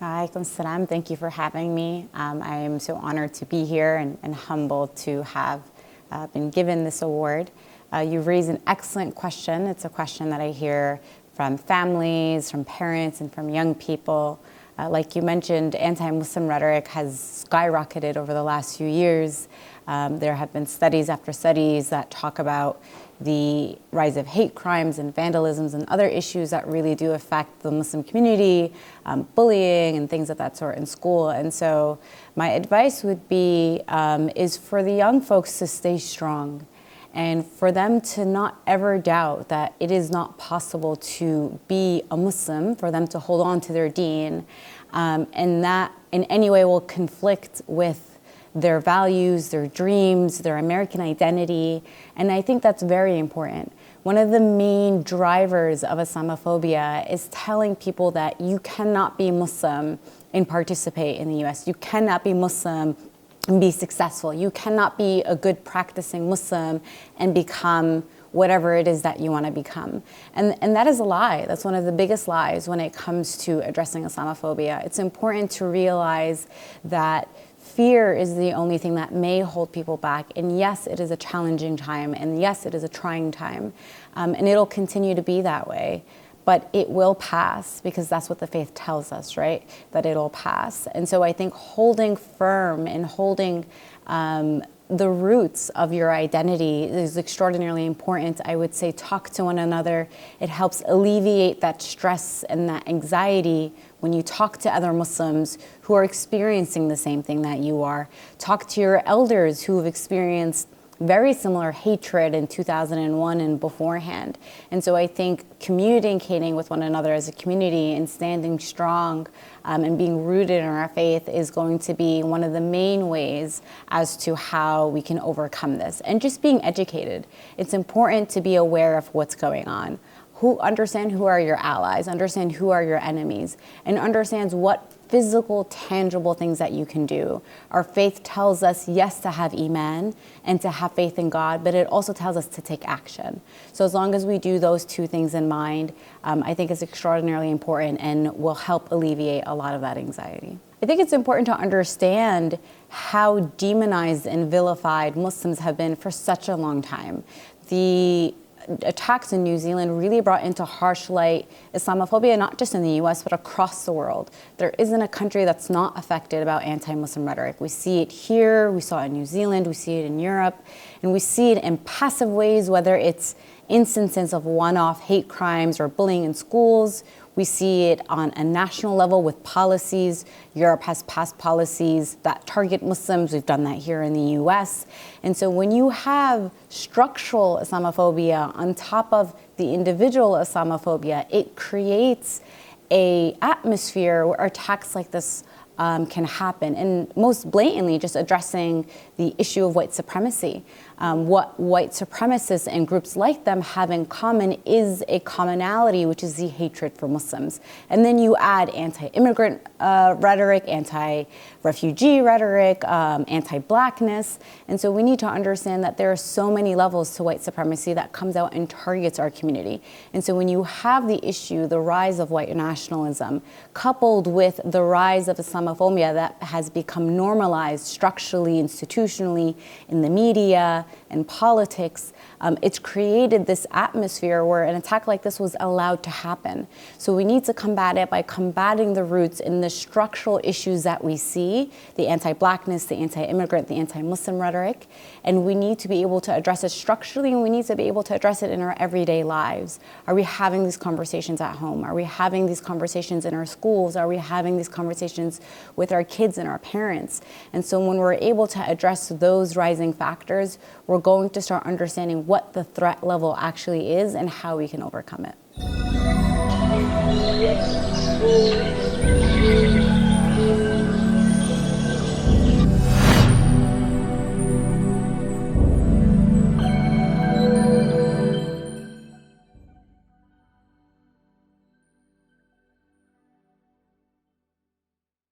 Alaikum salam. Thank you for having me. I am so honored to be here and humbled to have been given this award. You've raised an excellent question. It's a question that I hear from families, from parents, and from young people. Like you mentioned, anti-Muslim rhetoric has skyrocketed over the last few years. There have been studies after studies that talk about the rise of hate crimes and vandalisms and other issues that really do affect the Muslim community, bullying and things of that sort in school. And so my advice would be is for the young folks to stay strong and for them to not ever doubt that it is not possible to be a Muslim, for them to hold on to their deen, and that in any way will conflict with their values, their dreams, their American identity. And I think that's very important. One of the main drivers of Islamophobia is telling people that you cannot be Muslim and participate in the US. You cannot be Muslim and be successful. You cannot be a good practicing Muslim and become whatever it is that you want to become. And that is a lie. That's one of the biggest lies when it comes to addressing Islamophobia. It's important to realize that fear is the only thing that may hold people back. And yes, it is a challenging time. And yes, it is a trying time. And it'll continue to be that way. But it will pass, because that's what the faith tells us, right? That it'll pass. And so I think holding firm and holding the roots of your identity is extraordinarily important. I would say talk to one another. It helps alleviate that stress and that anxiety when you talk to other Muslims who are experiencing the same thing that you are. Talk to your elders who have experienced very similar hatred in 2001 and beforehand. And so I think communicating with one another as a community and standing strong and being rooted in our faith is going to be one of the main ways as to how we can overcome this. And just being educated. It's important to be aware of what's going on. Understand who are your allies, understand who are your enemies, and understands what physical, tangible things that you can do. Our faith tells us, yes, to have Iman and to have faith in God, but it also tells us to take action. So as long as we do those two things in mind, I think it's extraordinarily important and will help alleviate a lot of that anxiety. I think it's important to understand how demonized and vilified Muslims have been for such a long time. The attacks in New Zealand really brought into harsh light Islamophobia, not just in the US, but across the world. There isn't a country that's not affected about anti-Muslim rhetoric. We see it here, we saw it in New Zealand, we see it in Europe, and we see it in passive ways, whether it's instances of one-off hate crimes or bullying in schools. We see it on a national level with policies. Europe has passed policies that target Muslims. We've done that here in the US. And so when you have structural Islamophobia on top of the individual Islamophobia, it creates an atmosphere where attacks like this can happen. And most blatantly, just addressing the issue of white supremacy. What white supremacists and groups like them have in common is a commonality, which is the hatred for Muslims. And then you add anti-immigrant rhetoric, anti-refugee rhetoric, anti-blackness. And so we need to understand that there are so many levels to white supremacy that comes out and targets our community. And so when you have the issue, the rise of white nationalism, coupled with the rise of Islamophobia that has become normalized structurally, institutionally, in the media, and politics, it's created this atmosphere where an attack like this was allowed to happen. So we need to combat it by combating the roots in the structural issues that we see, the anti-blackness, the anti-immigrant, the anti-Muslim rhetoric, and we need to be able to address it structurally, and we need to be able to address it in our everyday lives. Are we having these conversations at home? Are we having these conversations in our schools? Are we having these conversations with our kids and our parents? And so when we're able to address those rising factors, we're going to start understanding what the threat level actually is and how we can overcome it.